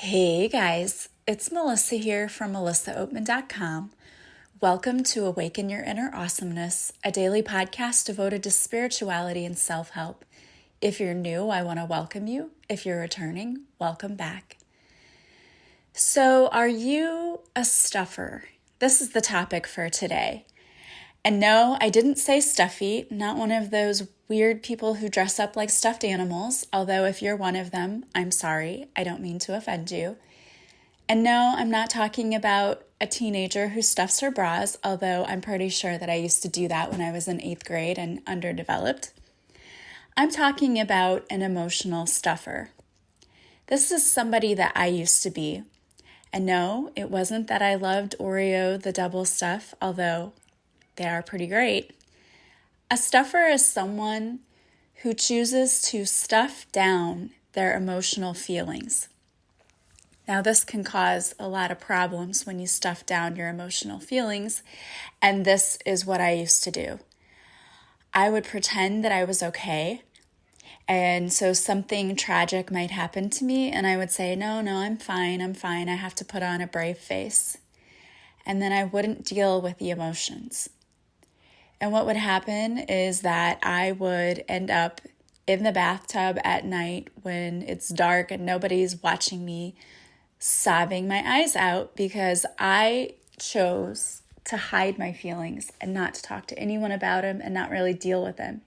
Hey guys, it's Melissa here from melissaoatman.com. Welcome to Awaken Your Inner Awesomeness, a daily podcast devoted to spirituality and self-help. If you're new, I want to welcome you. If you're returning, welcome back. So, are you a stuffer? This is the topic for today. And no, I didn't say stuffy, not one of those weird people who dress up like stuffed animals, although if you're one of them, I'm sorry, I don't mean to offend you. And no, I'm not talking about a teenager who stuffs her bras, although I'm pretty sure that I used to do that when I was in 8th grade and underdeveloped. I'm talking about an emotional stuffer. This is somebody that I used to be. And no, it wasn't that I loved Oreo, the double stuff, although they are pretty great. A stuffer is someone who chooses to stuff down their emotional feelings. Now, this can cause a lot of problems when you stuff down your emotional feelings, and this is what I used to do. I would pretend that I was okay, and so something tragic might happen to me, and I would say, no, I'm fine, I have to put on a brave face. And then I wouldn't deal with the emotions. And what would happen is that I would end up in the bathtub at night when it's dark and nobody's watching me, sobbing my eyes out because I chose to hide my feelings and not to talk to anyone about them and not really deal with them.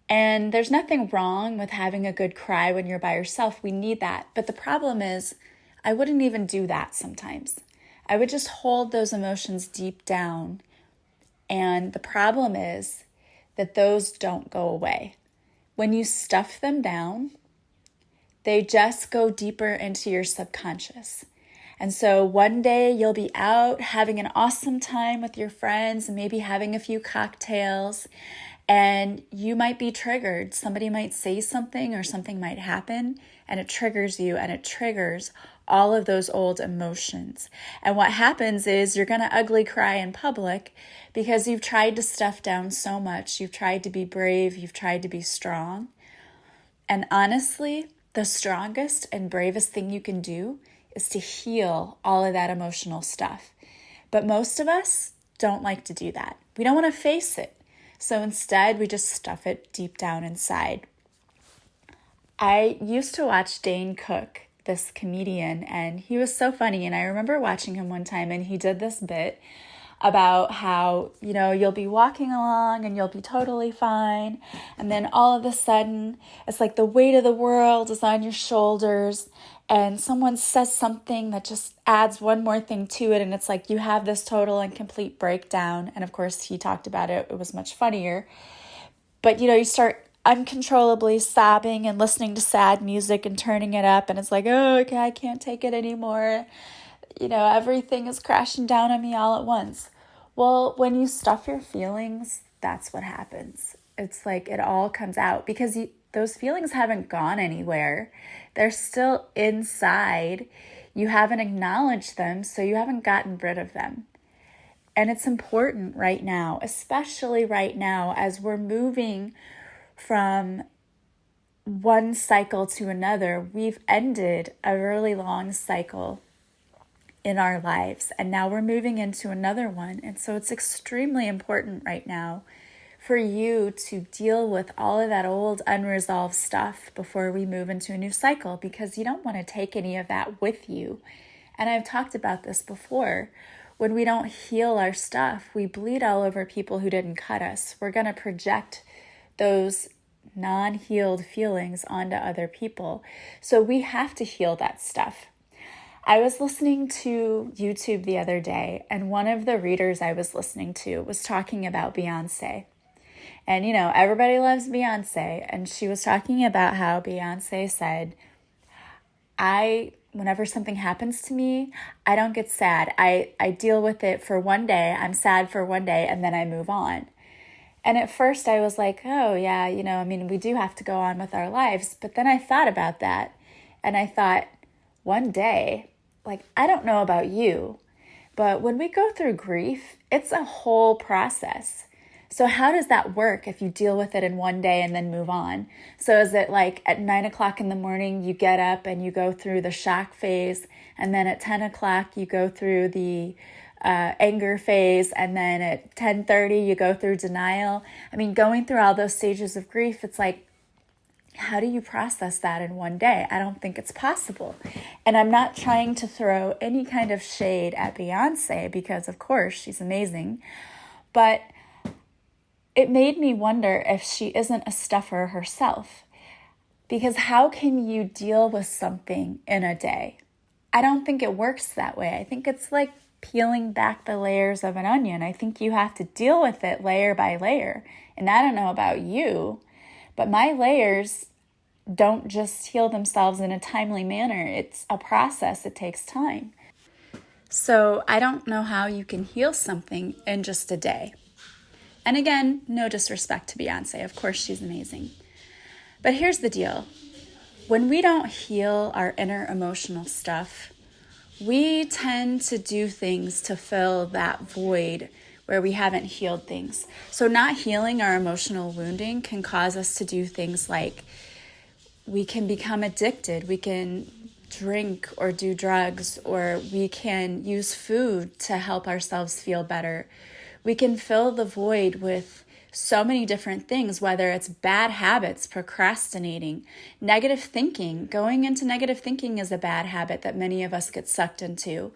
And there's nothing wrong with having a good cry when you're by yourself. We need that. But the problem is I wouldn't even do that sometimes. I would just hold those emotions deep down. And the problem is that those don't go away. When you stuff them down, they just go deeper into your subconscious. And so one day you'll be out having an awesome time with your friends and maybe having a few cocktails, and you might be triggered. Somebody might say something or something might happen, and it triggers you, and it triggers all of those old emotions. And what happens is you're going to ugly cry in public because you've tried to stuff down so much. You've tried to be brave. You've tried to be strong. And honestly, the strongest and bravest thing you can do is to heal all of that emotional stuff. But most of us don't like to do that. We don't want to face it. So instead, we just stuff it deep down inside. I used to watch Dane Cook, this comedian, and he was so funny. And I remember watching him one time, and he did this bit about how, you'll be walking along and you'll be totally fine. And then all of a sudden, it's like the weight of the world is on your shoulders, and someone says something that just adds one more thing to it. And it's like you have this total and complete breakdown. And of course, he talked about it. It was much funnier. But, you start uncontrollably sobbing and listening to sad music and turning it up. And it's like, oh, okay, I can't take it anymore. Everything is crashing down on me all at once. Well, when you stuff your feelings, that's what happens. It's like it all comes out because those feelings haven't gone anywhere. They're still inside. You haven't acknowledged them, so you haven't gotten rid of them. And it's important right now, especially right now, as we're moving from one cycle to another. We've ended a really long cycle in our lives, and now we're moving into another one. And so it's extremely important right now for you to deal with all of that old unresolved stuff before we move into a new cycle, because you don't want to take any of that with you. And I've talked about this before. When we don't heal our stuff, we bleed all over people who didn't cut us. We're going to project those non-healed feelings onto other people. So we have to heal that stuff. I was listening to YouTube the other day, and one of the readers I was listening to was talking about Beyonce. And, everybody loves Beyonce. And she was talking about how Beyonce said, whenever something happens to me, I don't get sad. I deal with it for one day. I'm sad for one day, and then I move on. And at first I was like, oh yeah, we do have to go on with our lives. But then I thought about that, and I thought, one day, I don't know about you, but when we go through grief, it's a whole process. So how does that work if you deal with it in one day and then move on? So is it like at 9 o'clock in the morning, you get up and you go through the shock phase, and then at 10 o'clock, you go through the anger phase, and then at 10:30, you go through denial? I mean, going through all those stages of grief, it's like, how do you process that in one day? I don't think it's possible. And I'm not trying to throw any kind of shade at Beyonce, because of course she's amazing, but it made me wonder if she isn't a stuffer herself. Because how can you deal with something in a day? I don't think it works that way. I think it's like peeling back the layers of an onion. I think you have to deal with it layer by layer. And I don't know about you, but my layers don't just heal themselves in a timely manner. It's a process. It takes time. So I don't know how you can heal something in just a day. And again, no disrespect to Beyonce. Of course, she's amazing. But here's the deal. When we don't heal our inner emotional stuff, we tend to do things to fill that void where we haven't healed things. So not healing our emotional wounding can cause us to do things like we can become addicted. We can drink or do drugs, or we can use food to help ourselves feel better. We can fill the void with so many different things, whether it's bad habits, procrastinating, negative thinking. Going into negative thinking is a bad habit that many of us get sucked into.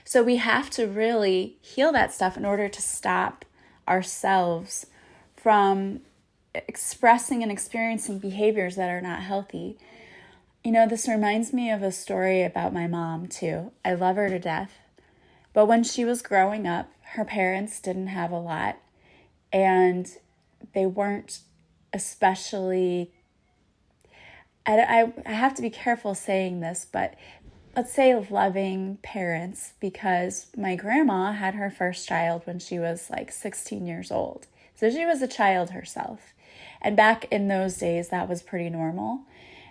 So we have to really heal that stuff in order to stop ourselves from expressing and experiencing behaviors that are not healthy. You know, this reminds me of a story about my mom too. I love her to death. But when she was growing up, her parents didn't have a lot, and they weren't especially, I have to be careful saying this, but let's say loving parents, because my grandma had her first child when she was like 16 years old. So she was a child herself. And back in those days, that was pretty normal.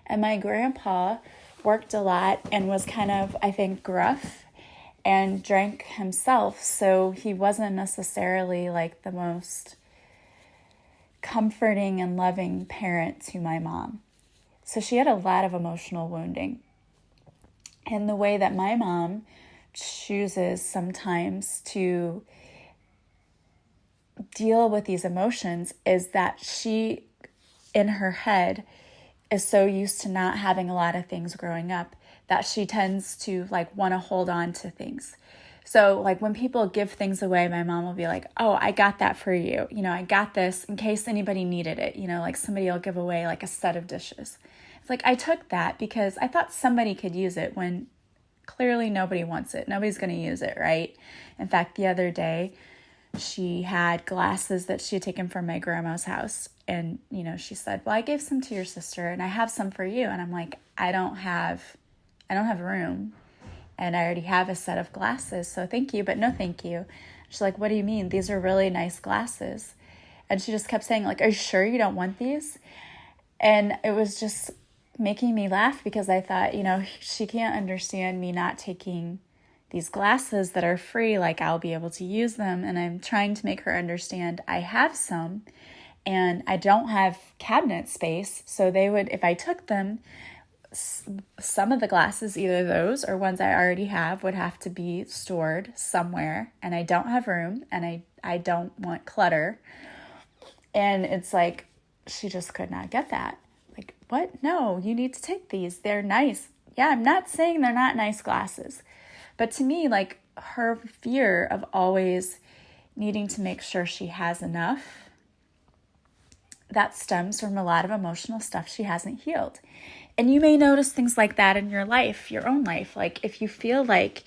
And my grandpa worked a lot and was kind of, I think, gruff and drank himself. So he wasn't necessarily like the most comforting and loving parent to my mom. So she had a lot of emotional wounding. And the way that my mom chooses sometimes to deal with these emotions is that she, in her head, is so used to not having a lot of things growing up that she tends to like want to hold on to things. So like when people give things away, my mom will be like, oh, I got that for you. You know, I got this in case anybody needed it. You know, like somebody will give away like a set of dishes. It's like, I took that because I thought somebody could use it when clearly nobody wants it. Nobody's going to use it, right? In fact, the other day, she had glasses that she had taken from my grandma's house. And, you know, she said, well, I gave some to your sister and I have some for you. And I'm like, I don't have room. And I already have a set of glasses. So thank you, but no thank you. She's like, what do you mean? These are really nice glasses. And she just kept saying, like, are you sure you don't want these? And it was just making me laugh because I thought, you know, she can't understand me not taking these glasses that are free, like I'll be able to use them. And I'm trying to make her understand I have some and I don't have cabinet space. So they would, if I took them, some of the glasses, either those or ones I already have, would have to be stored somewhere. And I don't have room and I don't want clutter. And it's like, she just could not get that. Like, what? No, you need to take these. They're nice. Yeah, I'm not saying they're not nice glasses. But to me, like, her fear of always needing to make sure she has enough, that stems from a lot of emotional stuff she hasn't healed. And you may notice things like that in your life, your own life. Like if you feel like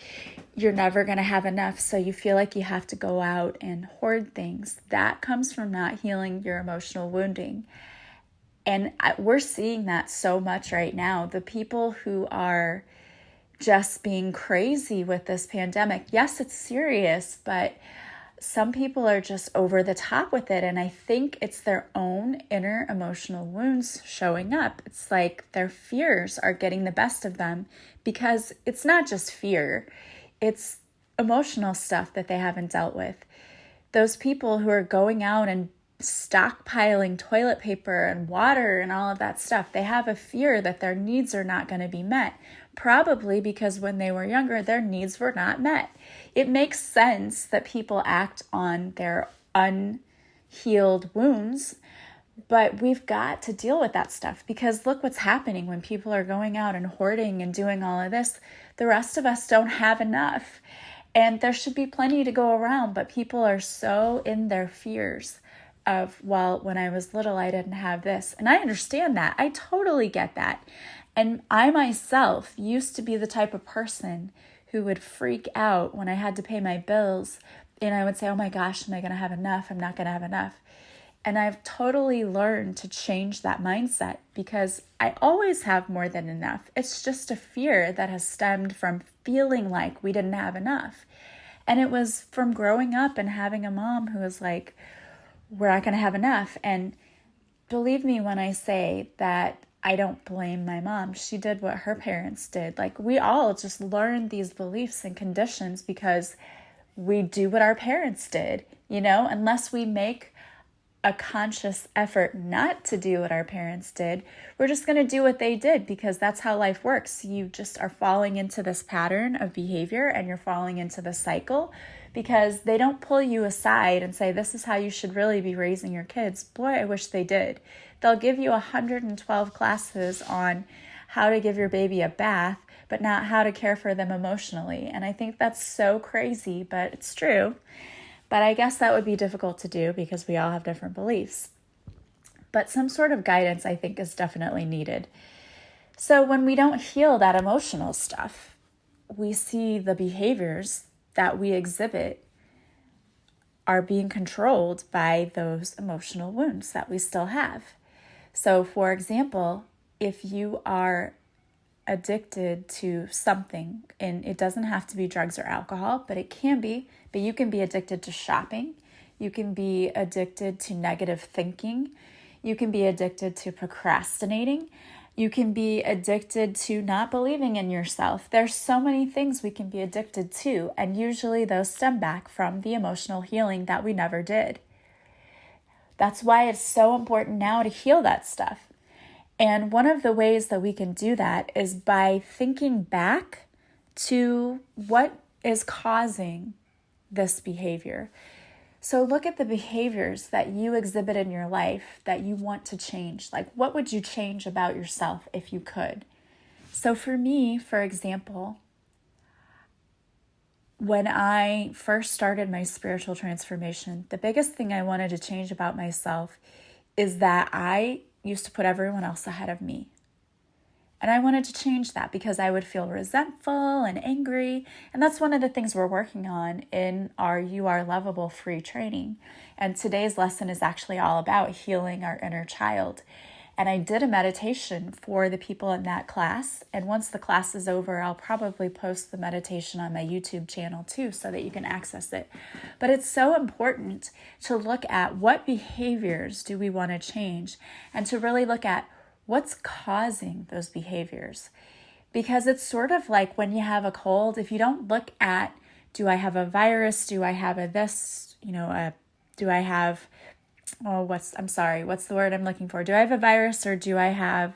you're never going to have enough, so you feel like you have to go out and hoard things, that comes from not healing your emotional wounding. And we're seeing that so much right now. The people who are just being crazy with this pandemic. Yes, it's serious, but some people are just over the top with it. And I think it's their own inner emotional wounds showing up. It's like their fears are getting the best of them because it's not just fear. It's emotional stuff that they haven't dealt with. Those people who are going out and stockpiling toilet paper and water and all of that stuff. They have a fear that their needs are not going to be met, probably because when they were younger, their needs were not met. It makes sense that people act on their unhealed wounds, but we've got to deal with that stuff, because look what's happening when people are going out and hoarding and doing all of this. The rest of us don't have enough, and there should be plenty to go around, but people are so in their fears of, well, when I was little, I didn't have this. And I understand that. I totally get that. And I myself used to be the type of person who would freak out when I had to pay my bills. And I would say, oh my gosh, am I going to have enough? I'm not going to have enough. And I've totally learned to change that mindset, because I always have more than enough. It's just a fear that has stemmed from feeling like we didn't have enough. And it was from growing up and having a mom who was like, we're not going to have enough. And believe me when I say that I don't blame my mom. She did what her parents did. Like, we all just learned these beliefs and conditions because we do what our parents did, unless we make a conscious effort not to do what our parents did. We're just going to do what they did, because that's how life works. You just are falling into this pattern of behavior, and you're falling into the cycle, because they don't pull you aside and say, this is how you should really be raising your kids. Boy, I wish they did. They'll give you 112 classes on how to give your baby a bath, but not how to care for them emotionally. And I think that's so crazy, but it's true. But I guess that would be difficult to do because we all have different beliefs. But some sort of guidance, I think, is definitely needed. So when we don't heal that emotional stuff, we see the behaviors that we exhibit are being controlled by those emotional wounds that we still have. So, for example, if you are addicted to something, and it doesn't have to be drugs or alcohol, but it can be, but you can be addicted to shopping. You can be addicted to negative thinking. You can be addicted to procrastinating. You can be addicted to not believing in yourself. There's so many things we can be addicted to, and usually those stem back from the emotional healing that we never did. That's why it's so important now to heal that stuff. And one of the ways that we can do that is by thinking back to what is causing this behavior. So look at the behaviors that you exhibit in your life that you want to change. Like, what would you change about yourself if you could? So for me, for example, when I first started my spiritual transformation, the biggest thing I wanted to change about myself is that I used to put everyone else ahead of me. And I wanted to change that because I would feel resentful and angry. And that's one of the things we're working on in our You Are Lovable free training. And today's lesson is actually all about healing our inner child. And I did a meditation for the people in that class. And once the class is over, I'll probably post the meditation on my YouTube channel too, so that you can access it. But it's so important to look at what behaviors do we want to change, and to really look at what's causing those behaviors. Because it's sort of like when you have a cold, if you don't look at, do I have a virus? Do I have a this? Do I have, what's the word I'm looking for? Do I have a virus, or do I have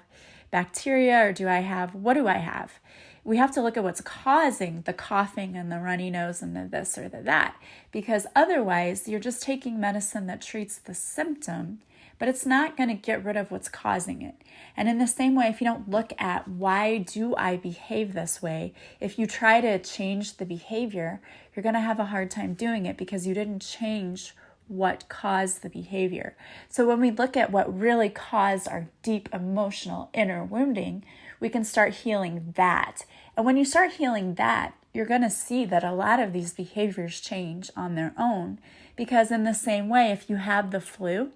bacteria, or what do I have? We have to look at what's causing the coughing and the runny nose and the this or the that, because otherwise you're just taking medicine that treats the symptom, but it's not going to get rid of what's causing it. And in the same way, if you don't look at why do I behave this way, if you try to change the behavior, you're going to have a hard time doing it because you didn't change what caused the behavior. So when we look at what really caused our deep emotional inner wounding, we can start healing that. And when you start healing that, you're going to see that a lot of these behaviors change on their own. Because in the same way, if you have the flu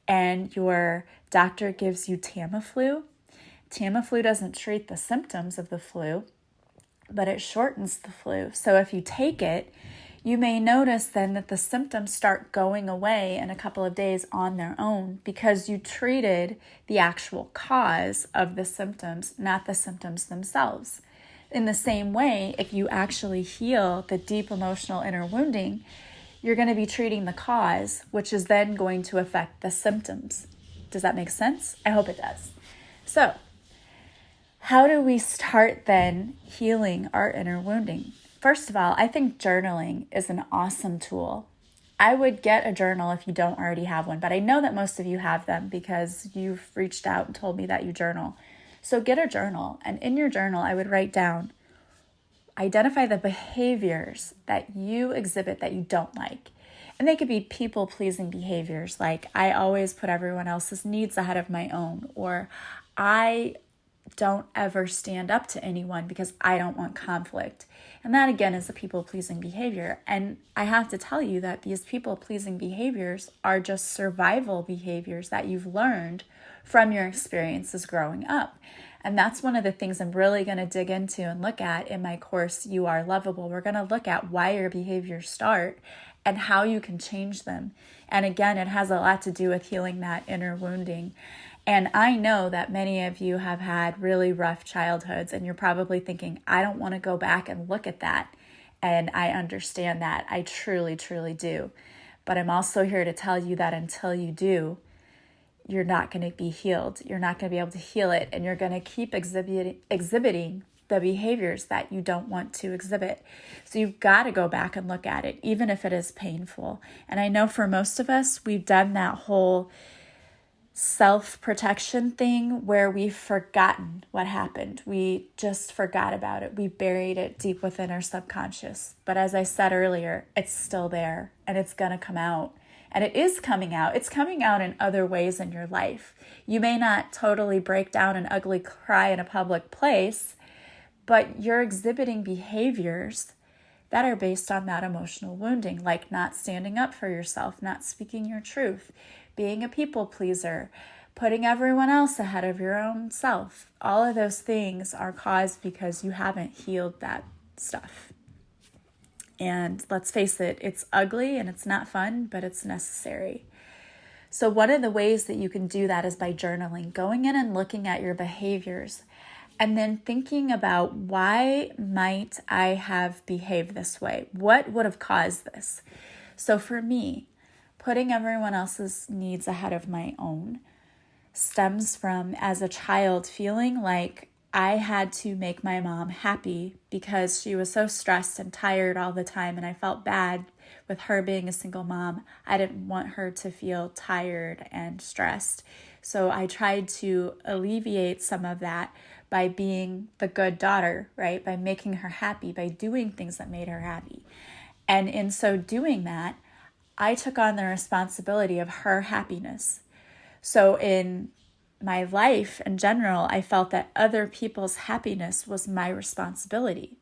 and your doctor gives you Tamiflu, Tamiflu doesn't treat the symptoms of the flu, but it shortens the flu. So if you take it, you may notice then that the symptoms start going away in a couple of days on their own, because you treated the actual cause of the symptoms, not the symptoms themselves. In the same way, if you actually heal the deep emotional inner wounding, you're going to be treating the cause, which is then going to affect the symptoms. Does that make sense? I hope it does. So, how do we start then healing our inner wounding? First of all, I think journaling is an awesome tool. I would get a journal if you don't already have one, but I know that most of you have them because you've reached out and told me that you journal. So get a journal, and in your journal, I would write down, identify the behaviors that you exhibit that you don't like. And they could be people-pleasing behaviors, like I always put everyone else's needs ahead of my own, or I don't ever stand up to anyone because I don't want conflict. And that again is a people-pleasing behavior. And I have to tell you that these people-pleasing behaviors are just survival behaviors that you've learned from your experiences growing up. And that's one of the things I'm really going to dig into and look at in my course, You Are Lovable. We're going to look at why your behaviors start and how you can change them. And again, it has a lot to do with healing that inner wounding. And I know that many of you have had really rough childhoods, and you're probably thinking, I don't want to go back and look at that. And I understand that. I truly, truly do. But I'm also here to tell you that until you do, you're not going to be healed. You're not going to be able to heal it, and you're going to keep exhibiting the behaviors that you don't want to exhibit. So you've got to go back and look at it, even if it is painful. And I know for most of us, we've done that whole self-protection thing where we've forgotten what happened. We just forgot about it. We buried it deep within our subconscious. But as I said earlier, it's still there, and it's going to come out. And it is coming out. It's coming out in other ways in your life. You may not totally break down and ugly cry in a public place, but you're exhibiting behaviors that are based on that emotional wounding, like not standing up for yourself, not speaking your truth, being a people pleaser, putting everyone else ahead of your own self. All of those things are caused because you haven't healed that stuff. And let's face it, it's ugly and it's not fun, but it's necessary. So one of the ways that you can do that is by journaling, going in and looking at your behaviors and then thinking about, why might I have behaved this way? What would have caused this? So for me, putting everyone else's needs ahead of my own stems from, as a child, feeling like I had to make my mom happy because she was so stressed and tired all the time, and I felt bad with her being a single mom. I didn't want her to feel tired and stressed. So I tried to alleviate some of that by being the good daughter, right? By making her happy, by doing things that made her happy. And in so doing that, I took on the responsibility of her happiness. So in my life in general, I felt that other people's happiness was my responsibility.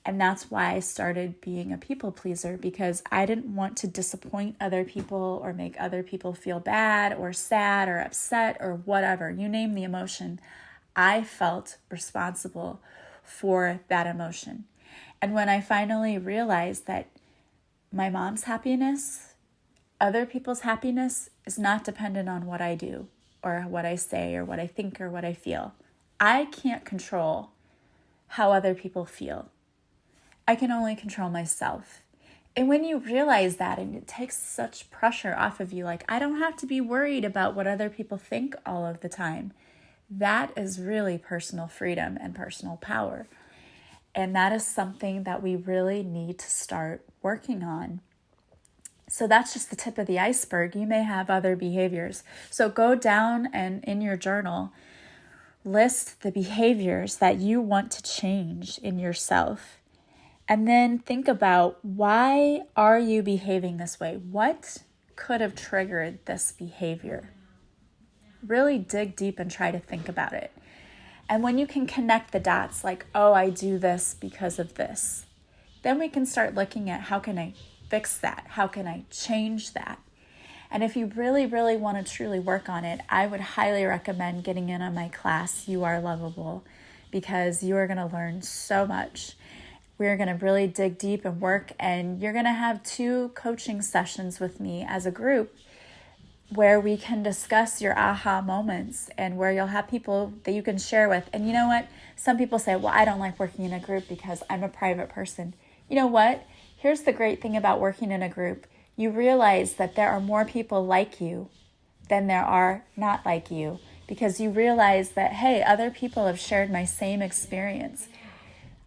And that's why I started being a people pleaser, because I didn't want to disappoint other people or make other people feel bad or sad or upset or whatever. You name the emotion. I felt responsible for that emotion. And when I finally realized that my mom's happiness, other people's happiness is not dependent on what I do or what I say or what I think or what I feel. I can't control how other people feel. I can only control myself. And when you realize that, and it takes such pressure off of you, like, I don't have to be worried about what other people think all of the time. That is really personal freedom and personal power. And that is something that we really need to start working on. So that's just the tip of the iceberg. You may have other behaviors. So go down and in your journal, list the behaviors that you want to change in yourself. And then think about, why are you behaving this way? What could have triggered this behavior? Really dig deep and try to think about it. And when you can connect the dots, like, oh, I do this because of this, then we can start looking at, how can I fix that? How can I change that? And if you really, really want to truly work on it, I would highly recommend getting in on my class, You Are Lovable, because you are going to learn so much. We're going to really dig deep and work, and you're going to have 2 coaching sessions with me as a group where we can discuss your aha moments and where you'll have people that you can share with. And you know what? Some people say, well, I don't like working in a group because I'm a private person. You know what? here's the great thing about working in a group. You realize that there are more people like you than there are not like you, because you realize that, hey, other people have shared my same experience.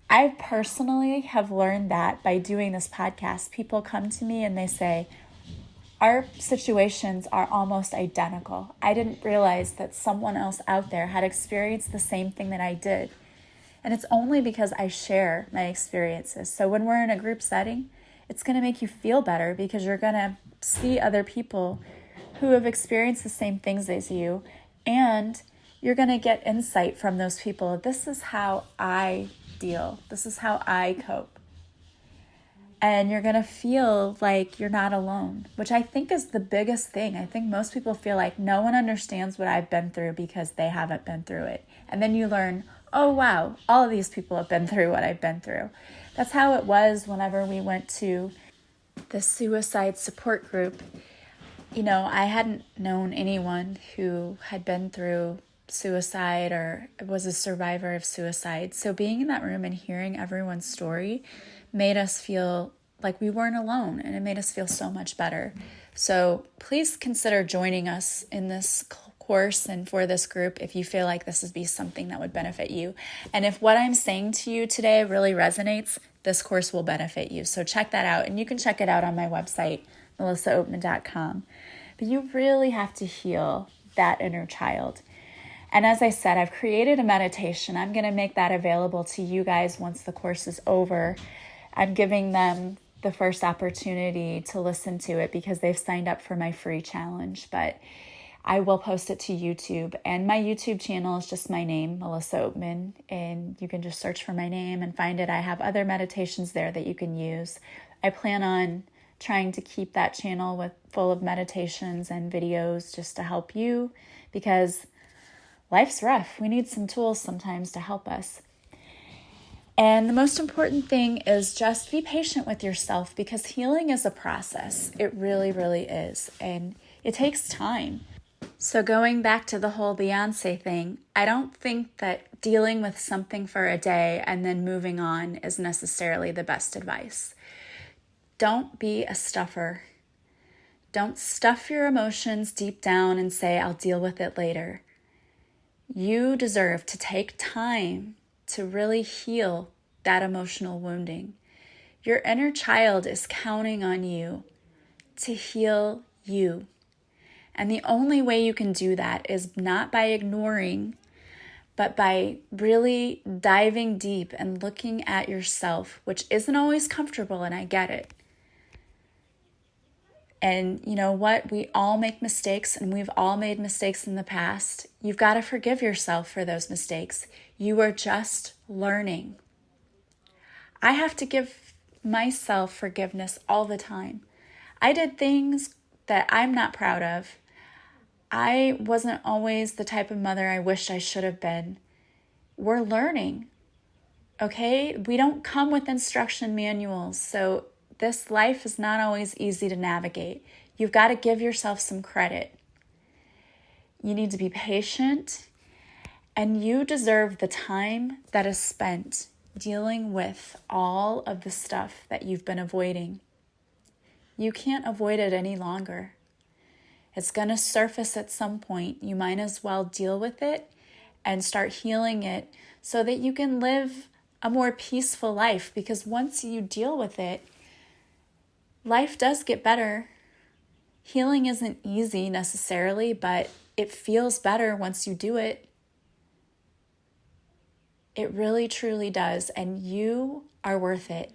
I personally have learned that by doing this podcast. People come to me and they say, our situations are almost identical. I didn't realize that someone else out there had experienced the same thing that I did. And it's only because I share my experiences. So when we're in a group setting, it's going to make you feel better because you're going to see other people who have experienced the same things as you, and you're going to get insight from those people. This is how I deal. This is how I cope. And you're going to feel like you're not alone, which I think is the biggest thing. I think most people feel like no one understands what I've been through because they haven't been through it. And then you learn, oh, wow, all of these people have been through what I've been through. That's how it was whenever we went to the suicide support group. You know, I hadn't known anyone who had been through suicide or was a survivor of suicide. So being in that room and hearing everyone's story made us feel like we weren't alone, and it made us feel so much better. So please consider joining us in this course and for this group if you feel like this would be something that would benefit you. And if what I'm saying to you today really resonates, this course will benefit you. So check that out, and you can check it out on my website, melissaoatman.com. But you really have to heal that inner child. And as I said, I've created a meditation. I'm going to make that available to you guys once the course is over. I'm giving them the first opportunity to listen to it because they've signed up for my free challenge. But I will post it to YouTube. And my YouTube channel is just my name, Melissa Oatman. And you can just search for my name and find it. I have other meditations there that you can use. I plan on trying to keep that channel full of meditations and videos just to help you, because life's rough. We need some tools sometimes to help us. And the most important thing is just be patient with yourself, because healing is a process. It really, really is. And it takes time. So going back to the whole Beyonce thing, I don't think that dealing with something for a day and then moving on is necessarily the best advice. Don't be a stuffer. Don't stuff your emotions deep down and say, I'll deal with it later. You deserve to take time to really heal that emotional wounding. Your inner child is counting on you to heal you. And the only way you can do that is not by ignoring, but by really diving deep and looking at yourself, which isn't always comfortable, and I get it. And you know what? We all make mistakes, and we've all made mistakes in the past. You've got to forgive yourself for those mistakes. You are just learning. I have to give myself forgiveness all the time. I did things that I'm not proud of. I wasn't always the type of mother I wished I should have been. We're learning, okay? We don't come with instruction manuals, so this life is not always easy to navigate. You've got to give yourself some credit. You need to be patient, and you deserve the time that is spent dealing with all of the stuff that you've been avoiding. You can't avoid it any longer. It's going to surface at some point. You might as well deal with it and start healing it so that you can live a more peaceful life, because once you deal with it, life does get better. Healing isn't easy necessarily, but it feels better once you do it. It really, truly does, and you are worth it.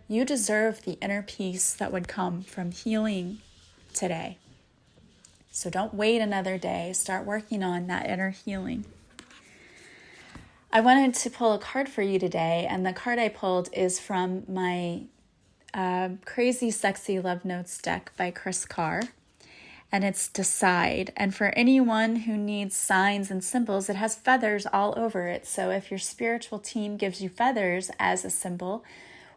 You deserve the inner peace that would come from healing today. So don't wait another day. Start working on that inner healing. I wanted to pull a card for you today, and the card I pulled is from my Crazy Sexy Love Notes deck by Chris Carr, and it's Decide. And for anyone who needs signs and symbols, it has feathers all over it. So if your spiritual team gives you feathers as a symbol,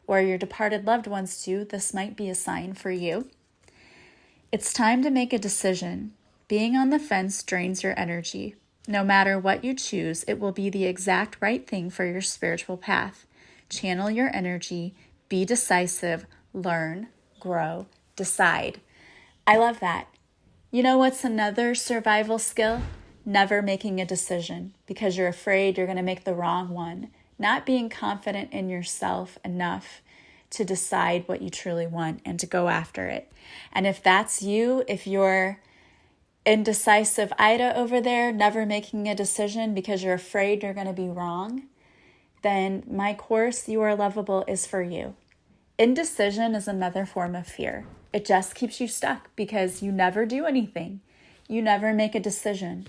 or your departed loved ones do, this might be a sign for you. It's time to make a decision. Being on the fence drains your energy. No matter what you choose, it will be the exact right thing for your spiritual path. Channel your energy. Be decisive, learn, grow, decide. I love that. You know what's another survival skill? Never making a decision because you're afraid you're going to make the wrong one. Not being confident in yourself enough to decide what you truly want and to go after it. And if that's you, if you're indecisive Ida over there, never making a decision because you're afraid you're going to be wrong, then my course, You Are Lovable, is for you. Indecision is another form of fear. It just keeps you stuck because you never do anything. You never make a decision.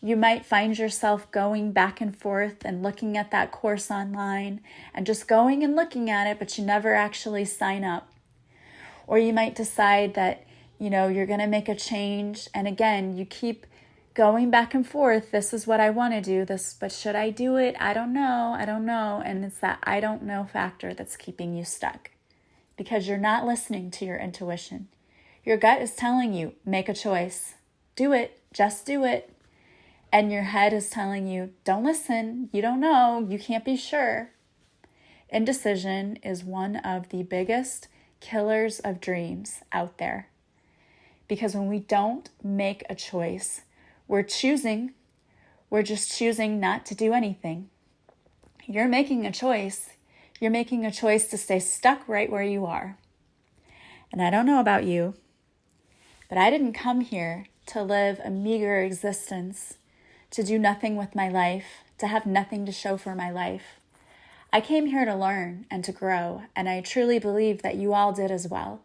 You might find yourself going back and forth and looking at that course online and just going and looking at it, but you never actually sign up. Or you might decide that, you're going to make a change. And again, you keep going back and forth. This is what I want to do, but should I do it? I don't know. And it's that I don't know factor that's keeping you stuck because you're not listening to your intuition. Your gut is telling you, make a choice. Do it. Just do it. And your head is telling you, don't listen. You don't know. You can't be sure. Indecision is one of the biggest killers of dreams out there. Because when we don't make a choice, we're just choosing not to do anything. You're making a choice. You're making a choice to stay stuck right where you are. And I don't know about you, but I didn't come here to live a meager existence, to do nothing with my life, to have nothing to show for my life. I came here to learn and to grow, and I truly believe that you all did as well.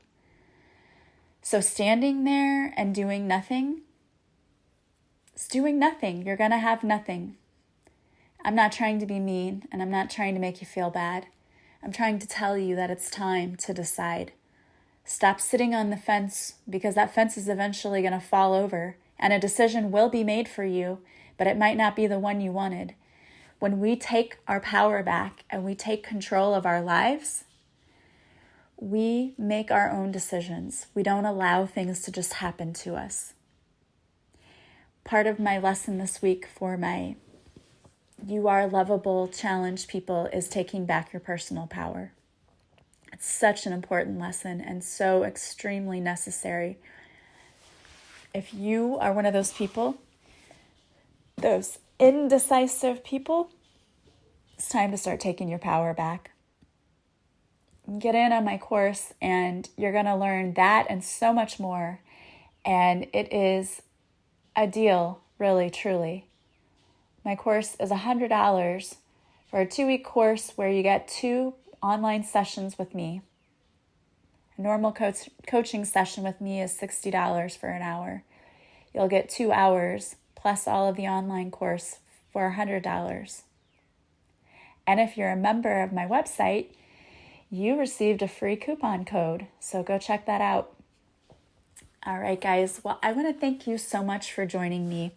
So standing there and doing nothing, it's doing nothing. You're going to have nothing. I'm not trying to be mean, and I'm not trying to make you feel bad. I'm trying to tell you that it's time to decide. Stop sitting on the fence because that fence is eventually going to fall over, and a decision will be made for you, but it might not be the one you wanted. When we take our power back and we take control of our lives, we make our own decisions. We don't allow things to just happen to us. Part of my lesson this week for my You Are Lovable challenge people is taking back your personal power. It's such an important lesson and so extremely necessary. If you are one of those people, those indecisive people, it's time to start taking your power back. Get in on my course and you're going to learn that and so much more. And it is a deal, really, truly. My course is $100 for a 2-week course where you get 2 online sessions with me. A normal coaching session with me is $60 for an hour. You'll get 2 hours plus all of the online course for $100. And if you're a member of my website, you received a free coupon code, so go check that out. All right, guys. Well, I want to thank you so much for joining me.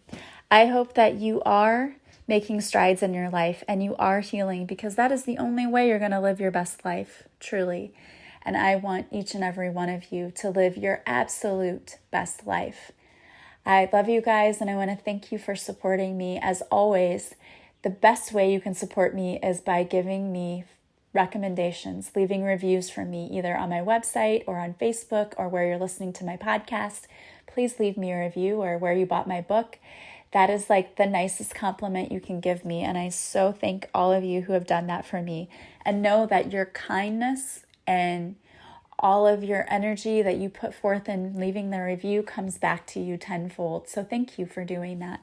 I hope that you are making strides in your life and you are healing because that is the only way you're going to live your best life, truly. And I want each and every one of you to live your absolute best life. I love you guys and I want to thank you for supporting me. As always, the best way you can support me is by giving me recommendations, leaving reviews for me either on my website or on Facebook or where you're listening to my podcast. Please leave me a review or where you bought my book. That is like the nicest compliment you can give me. And I so thank all of you who have done that for me. And know that your kindness and all of your energy that you put forth in leaving the review comes back to you tenfold. So thank you for doing that.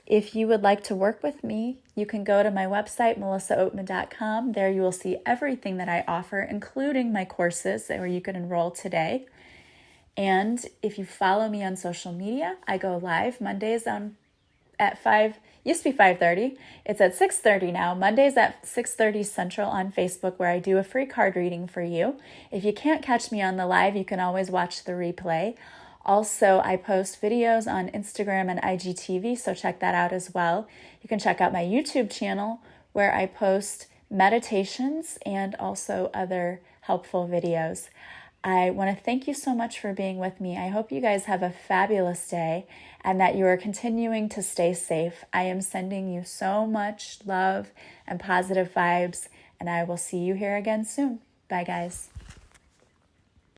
If you would like to work with me, you can go to my website, melissaoatman.com. There you will see everything that I offer, including my courses where you can enroll today. And if you follow me on social media, I go live Mondays at 5, used to be 5:30. It's at 6:30 now. Mondays at 6:30 Central on Facebook where I do a free card reading for you. If you can't catch me on the live, you can always watch the replay. Also, I post videos on Instagram and IGTV, so check that out as well. You can check out my YouTube channel where I post meditations and also other helpful videos. I want to thank you so much for being with me. I hope you guys have a fabulous day and that you are continuing to stay safe. I am sending you so much love and positive vibes, and I will see you here again soon. Bye, guys.